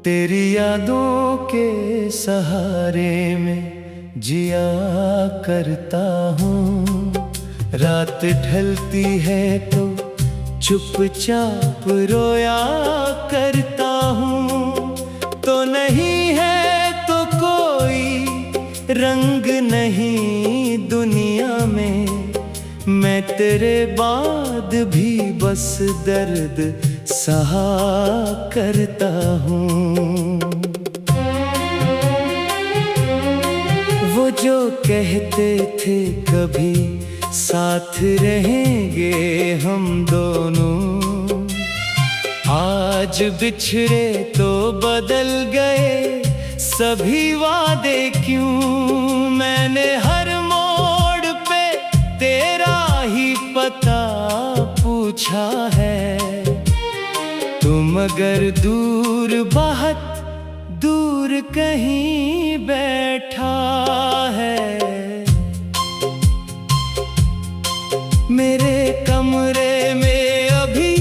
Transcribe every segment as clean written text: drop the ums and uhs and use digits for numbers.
तेरी यादों के सहारे में जिया करता हूँ। रात ढलती है तो चुपचाप रोया करता हूँ। तो नहीं है तो कोई रंग नहीं दुनिया में, मैं तेरे बाद भी बस दर्द सहा करता हूँ। वो जो कहते थे कभी साथ रहेंगे हम दोनों, आज बिछड़े तो बदल गए सभी वादे क्यों। मैंने हर मोड़ पे तेरा ही पता पूछा है, तुम अगर दूर बहुत दूर कहीं बैठा है। मेरे कमरे में अभी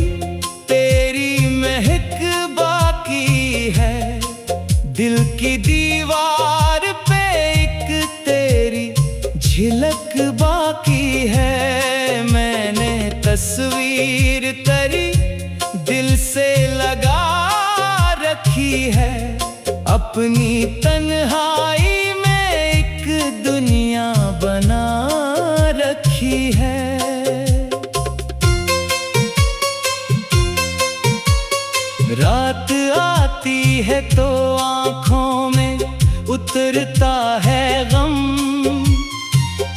तेरी महक बाकी है, दिल की दीवार पे एक तेरी झलक बाकी है। मैंने तस्वीर तेरी दिल से लगा रखी है, अपनी तन्हाई में एक दुनिया बना रखी है। रात आती है तो आँखों में उतरता है गम,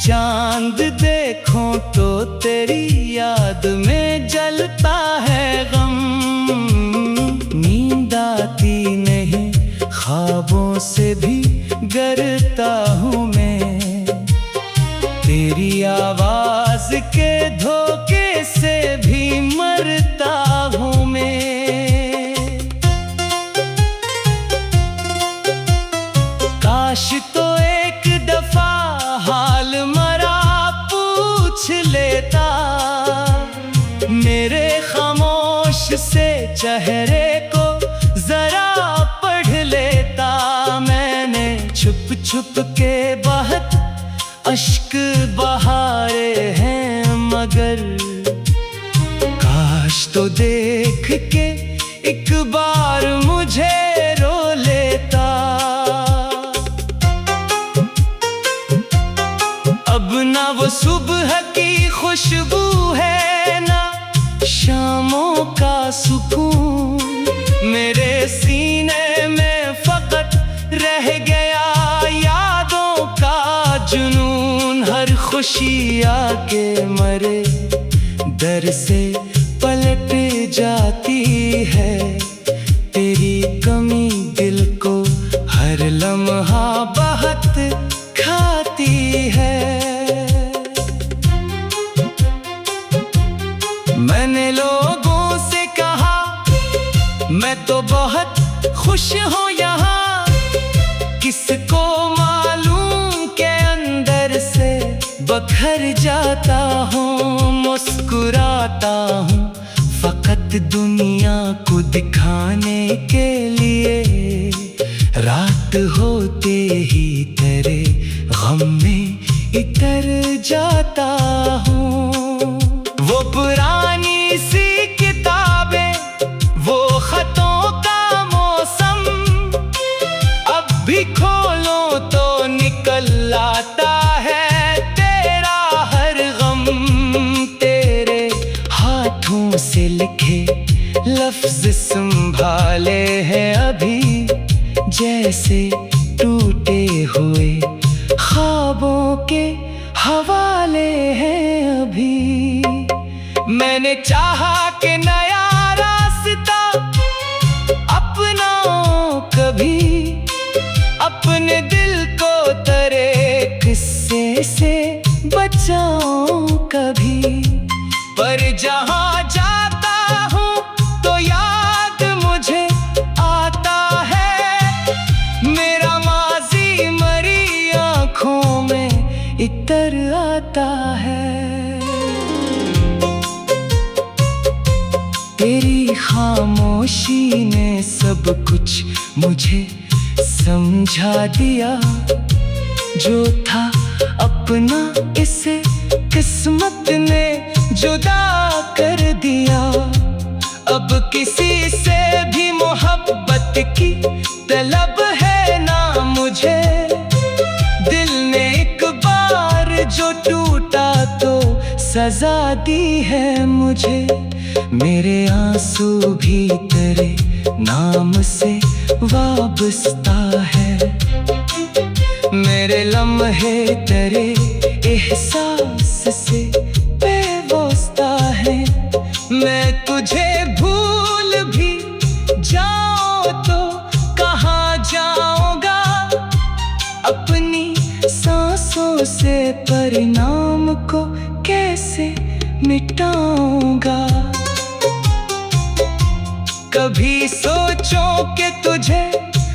चांद देखो तो तेरी याद में जलता है गम। नींद आती नहीं ख्वाबों से भी डरता हूँ मैं, तेरी आवाज के धोखे से भी मरता हूँ मैं। काश तो एक दफा हाल मरा पूछ लेता, मेरे खामोश से चेहरे को जरा पढ़ लेता। मैंने छुप छुप के बहुत अश्क बहारे हैं, मगर काश तो देख के एक बार मुझे रो लेता। अब ना वो सुबह की खुशबू है ना शामों का सुकून, मेरे सीने में फकत रह गया यादों का जुनून। हर खुशी आके मरे दर से पलट जाती है, तेरी कमी दिल को हर लम्हा बहुत खाती है। मैंने लोगों से कहा मैं तो बहुत खुश हूँ यहाँ, किसको मालूम के अंदर से बखर जाता हूँ। मुस्कुराता हूँ फकत दुनिया को दिखाने के लिए, रात होते ही तेरे गम में इतर जाता हूँ। वो पुरानी सी किताबें, वो खतों का मौसम, अब भी खोलो तो निकल आता है तेरा हर गम। तेरे हाथों से लिखे लफ्ज संभाले हैं अभी, जैसे टूटे हुए ख्वाबों के हवाले हैं अभी। मैंने चाहा कि नया रास्ता अपनाऊं कभी, अपने दिल को तेरे किस्से से बचाऊं कभी। पर जहां जाता हूँ तो याद मुझे आता है, मेरा माजी मरी आँखों में इतर आता है। तेरी खामोशी ने सब कुछ मुझे समझा दिया। जो था अपना इसे किस्मत ने जुदा कर दिया। अब किसी से भी मोहब्बत की तलब है ना मुझे। दिल ने एक बार जो टूटा तो सजा दी है मुझे। मेरे आंसू भी तेरे नाम से वाबस्ता है। मेरे लम्हे तेरे एहसास से बेवास्ता है। मैं तुझे भूल भी जाऊं तो कहाँ जाऊंगा। अपनी सांसों से परिणाम को कैसे मिटाऊंगा। कभी सोचो कि तुझे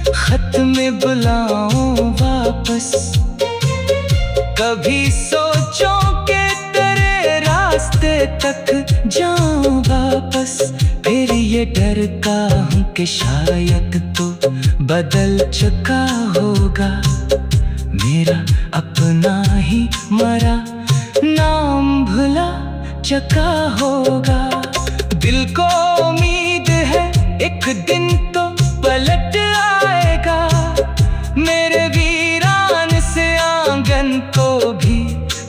खत में बुलाऊं वापस। कभी सोचो कि तेरे रास्ते तक जाऊं वापस। फिर ये डरता हूँ कि शायद तो बदल चुका होगा। मेरा अपना ही मरा नाम भुला चुका होगा। दिल को उम्मीद है एक दिन तो पलट आएगा। मेरे वीरान से आंगन को भी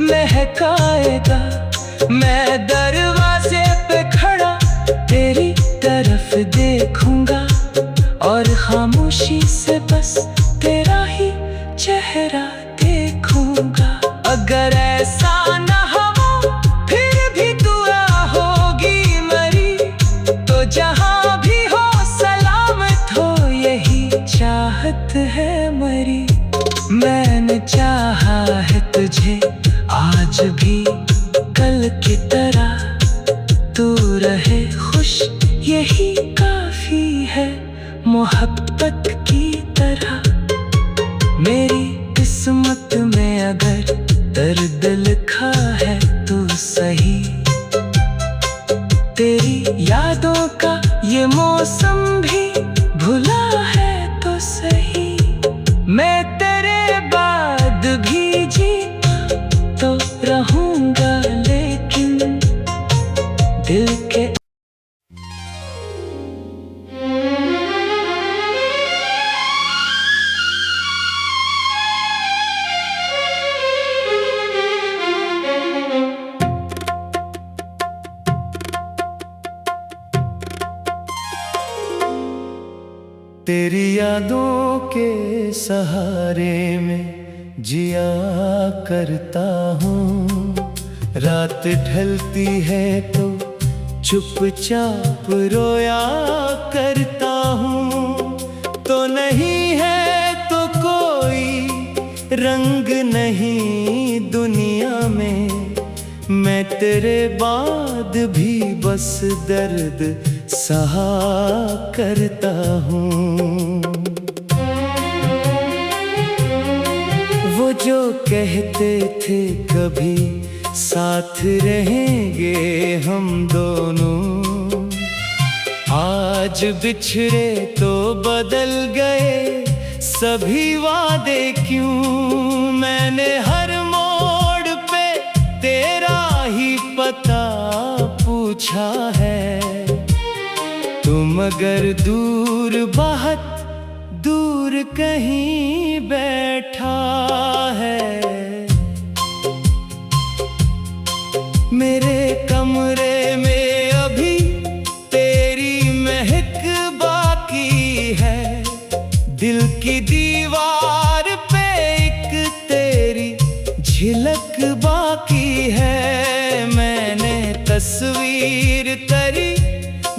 महकाएगा। मैं दरवाजे पे खड़ा तेरी तरफ देखूंगा और खामोशी से बस तेरा ही चेहरा देखूंगा। अगर ऐसा ना हो फिर भी दुआ होगी मरी। तो जहां भी हो सलामत हो यही चाहत है मरी। मैंने चाहा है तुझे आज भी कल की तरह। तू रहे खुश यही काफी है मोहब्बत की तरह। मेरी किस्मत में अगर दर्द लिखा है तो सही। तेरी यादों का ये मौसम भी भुला है तो सही। मैं तेरे बाद भी जी तो रहूंगा लेकिन दिल के। तेरी यादों के सहारे में जिया करता हूँ। रात ढलती है तो चुपचाप रोया करता हूँ। तो नहीं है तो कोई रंग नहीं दुनिया में। मैं तेरे बाद भी बस दर्द सहा करता हूँ। वो जो कहते थे कभी साथ रहेंगे हम दोनों। आज बिछड़े तो बदल गए सभी वादे क्यों। मैंने हर मोड़ पे तेरा ही पता पूछा है। तुम अगर दूर बहुत दूर कहीं बैठा है। मेरे कमरे में अभी तेरी महक बाकी है। दिल की दीवार पे एक तेरी झलक बाकी है। मैंने तस्वीर तेरी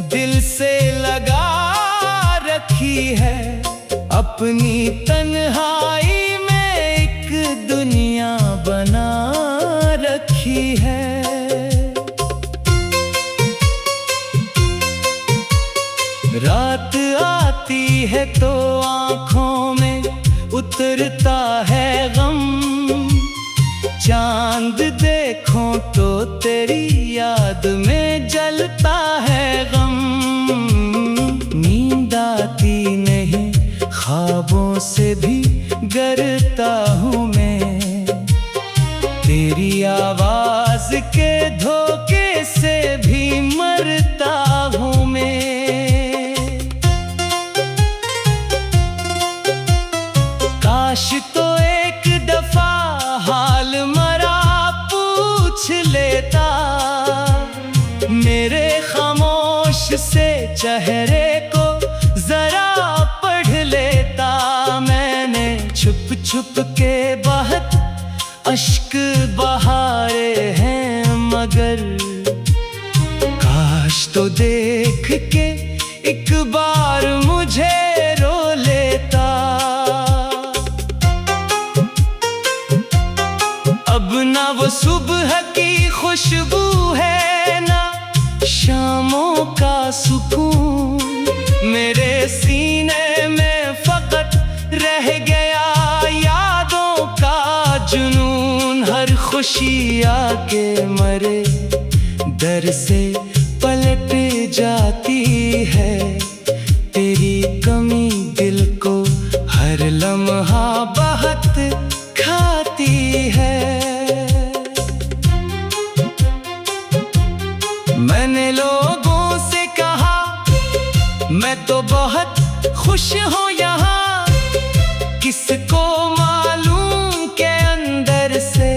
दिल से लगा रखी है। अपनी तन्हाई में एक दुनिया बना रखी है। रात आती है तो आँखों में उतरता है गम। चांद देखो तो तेरी याद में जलता है गम। ख्वाबों से भी डरता हूँ मैं, तेरी आवाज के धोखे से भी मरता हूँ मैं। काश तो एक दफा हाल मरा पूछ लेता, मेरे खामोश से चेहरे को जरा पढ़ लेता। मैंने छुप छुप के बहुत अश्क बहारे हैं, मगर काश तो देख के एक बार मुझे रो लेता। अब ना वो सुबह की खुशबू है, ना शामों का सुकून, मेरे सीने में फकत रह गया यादों का जुनून। हर खुशी आके मरे दर से पलट जाती है, तेरी कमी दिल को हर लम्हा बहुत खाती है। मैंने लोगों से कहा मैं तो बहुत खुश हूँ यहाँ, किसको मालूम के अंदर से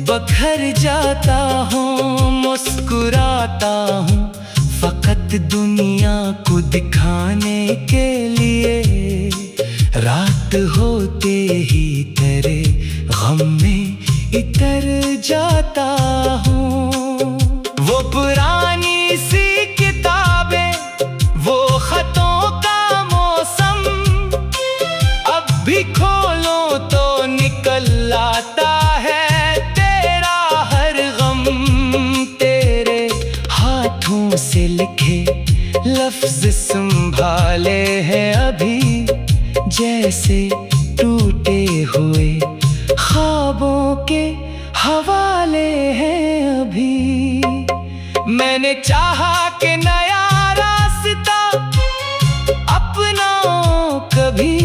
बखर जाता हूँ। मुस्कुराता हूँ फकत दुनिया को दिखाने के लिए, रात होते ही तेरे गम में इतर जाता हूँ। वो पुरानी सी किताबें, वो खतों का मौसम, अब भी खोलो तो निकल आता है तेरा हर गम। तेरे हाथों से लिखे लफ्ज संभाले हैं अभी, जैसे टूटे हुए ख्वाबों के हवाले हैं अभी। मैंने चाहा कि नया रास्ता अपनाऊं कभी,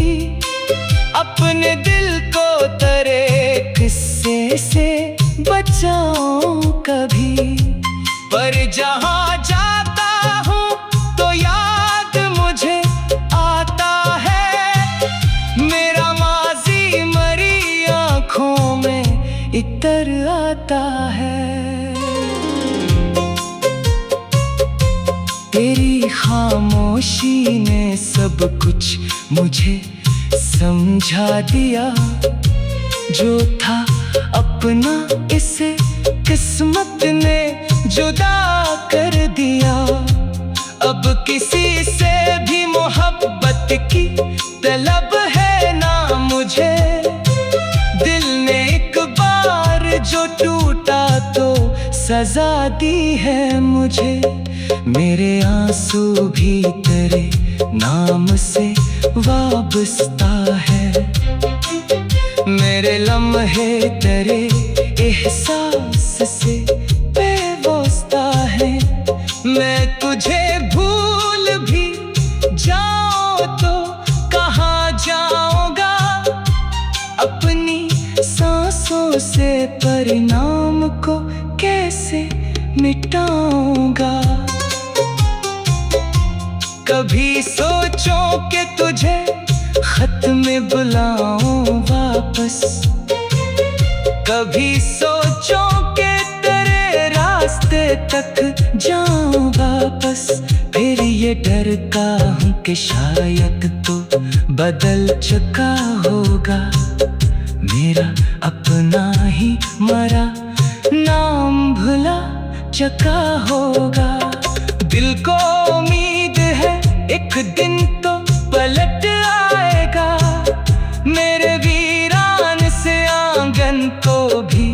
अपने दिल को तेरे किस्से से बचाऊं कभी। पर जहाँ जाता हूँ तो याद मुझे आता है, मेरा माजी मरी आँखों में इतर आता है। तेरी खामोशी ने सब कुछ मुझे समझा दिया, जो था अपना इसे किस्मत ने जुदा कर दिया। अब किसी से भी मोहब्बत की तलब है ना मुझे, दिल ने एक बार जो टूटा तो सजा दी है मुझे। मेरे आंसू भी तेरे नाम से वाबस्ता है, मेरे लम्हे तेरे एहसास से बेवास्ता है। मैं तुझे भूल भी जाऊं तो कहाँ जाऊंगा, अपनी सांसों से परिणाम को कैसे मिटाऊंगा। कभी सोचो कि तुझे खत में बुलाऊं वापस, कभी सोचो कि तेरे रास्ते तक जाऊं वापस। फिर ये डरता हूँ कि शायद तो बदल चुका होगा, मेरा अपना ही मरा नाम भुला चुका होगा। दिल को उम्मीद है एक दिन तो पलट आएगा, मेरे वीरान से आंगन को भी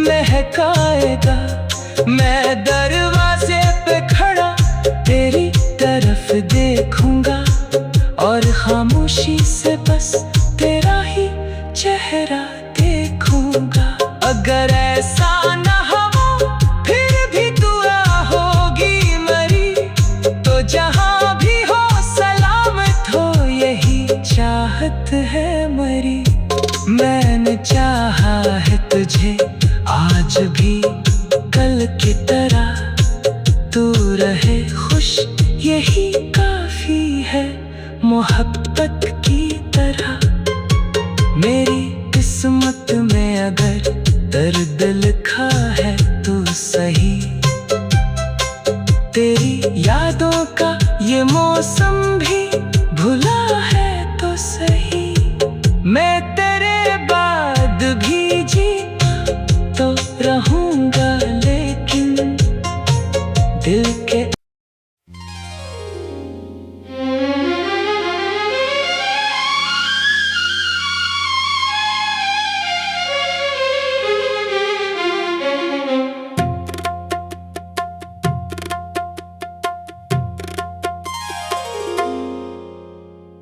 महकाएगा। मैं दरवाजे पे खड़ा तेरी तरफ देखूंगा, और खामोशी से बस तेरा ही चेहरा देखूंगा। अगर ऐसा ना हो फिर भी दुआ होगी मरी, तो जहां भी हो सलामत हो यही चाहत है। यही काफी है मोहब्बत की तरह। मेरी किस्मत में अगर दर्द लिखा है तो सही, तेरी यादों का ये मौसम भी भुला है तो सही। मैं तेरे बाद भी जी तो रहूंगा, लेकिन दिल के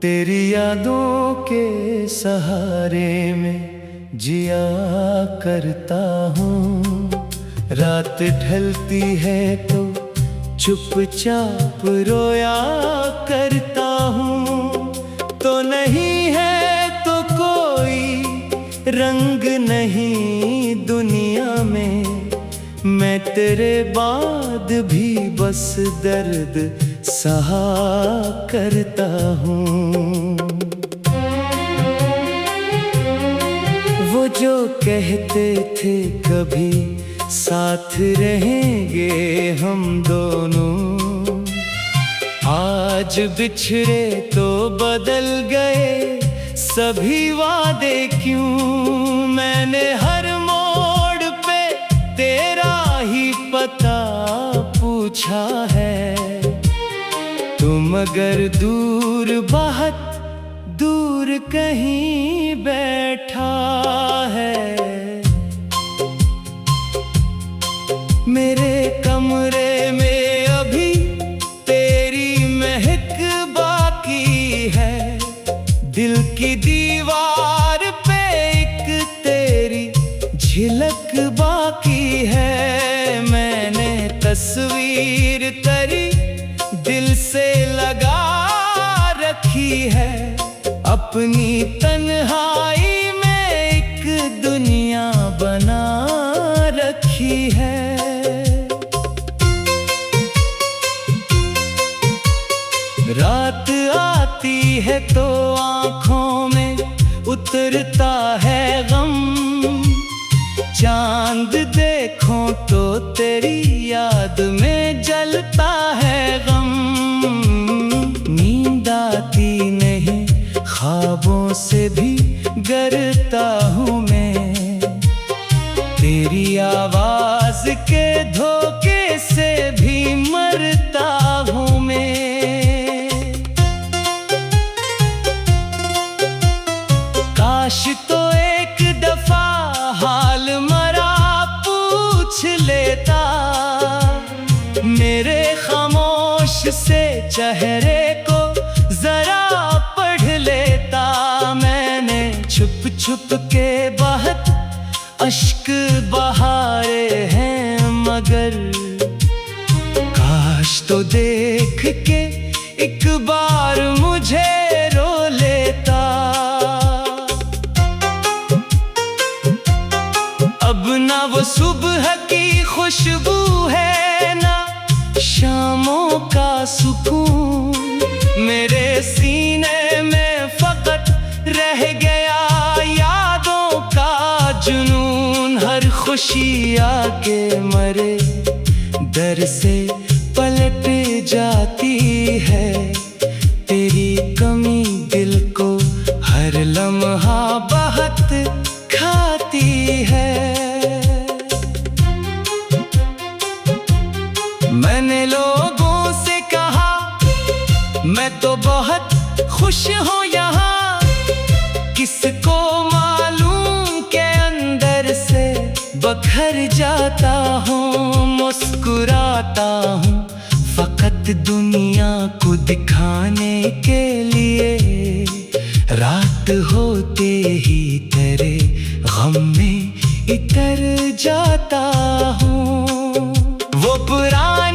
तेरी यादों के सहारे में जिया करता हूँ। रात ढलती है तो चुपचाप रोया करता हूँ। तो नहीं है तो कोई रंग नहीं दुनिया में, मैं तेरे बाद भी बस दर्द सहा करता हूँ। वो जो कहते थे कभी साथ रहेंगे हम दोनों, आज बिछड़े तो बदल गए सभी वादे क्यों। मैंने हर मोड़ पे तेरा ही पता पूछा है, तुम अगर दूर बहुत दूर कहीं बैठा है। मेरे कमरे में अभी तेरी महक बाकी है, दिल की दीवार पे एक तेरी झलक बाकी है। मैंने तस्वीर तेरी दिल से लगा रखी है, अपनी तन्हाई में एक दुनिया बना रखी है। रात आती है तो आँखों में उतरता है गम, चांद देखो तो तेरी याद में जलता है गम। नींद आती नहीं, ख्वाबों से भी डरता हूँ मैं, तेरी आवाज के धोखे से भी मरता हूँ मैं। काश तो एक दफा हाल मरा पूछ लेता, मेरे खामोश से चेहरे को जरा पढ़ लेता। मैंने छुप छुप के बहुत अश्क बहारे हैं, मगर काश तो देख के एक बार मुझे रो लेता। अब ना वो सुबह की खुशबू है ना शामों का सुकून, मेरे सीने में फकत रह गया यादों का जुनून। हर खुशी आके मरे दर से पलट जाती है, तेरी कमी दिल को हर लम्हा बहुत खाती है। मैंने लोगों से कहा मैं तो बहुत खुश हूँ यहाँ, किसको मालूम के अंदर से बखर जाता हूँ। मुस्कुराता हूँ फकत दुनिया को दिखाने के लिए, रात होते ही तेरे गम में इतर जाता हूँ। वो पुरानी